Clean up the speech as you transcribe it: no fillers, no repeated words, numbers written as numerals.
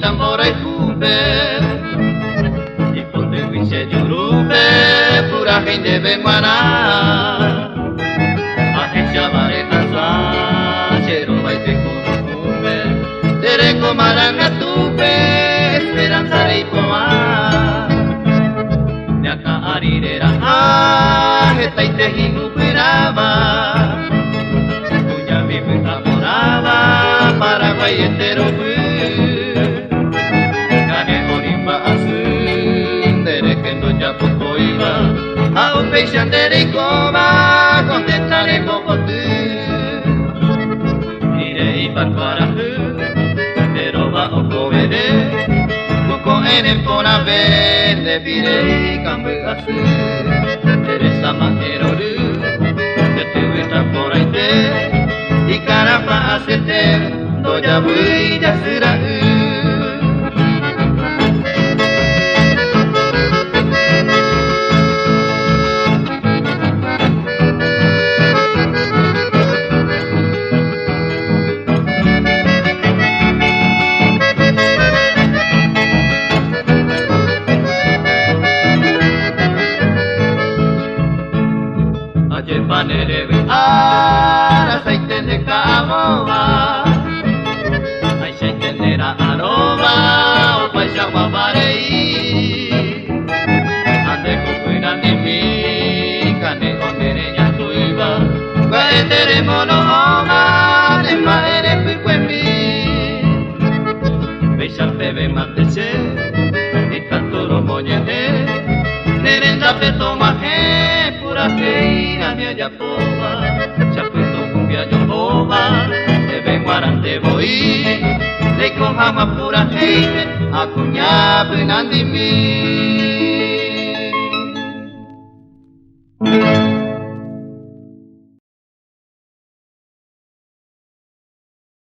Tambora y cumbe y ponte guise de urube pura gente benguana agencia vareta chero baite cumbe derecho maranga tupe esperanza rei poa nyaka arirera heta ite hingu piraba punya bibi amoraba Paraguay entero a un peixe de coma contentaremos por ti irei para pero va o comede coco en el pona verde virei cambe azul eres amajero de tu vida por ahí y carapa hacerte doya voy ya será Panere aceite de camoba, aceite de aroma, o paisa guaparei. Ande cuida de mí, cane onere ya tuiba, guaetere mono oma, de maere picuemi. Beisa bebe mateche, y cantoro moñete, nerenda petomaje. Feira minha japoba, chapuito cumbia joba, te vengo arante voy, de cojama pura gente, a cuñar penandimi.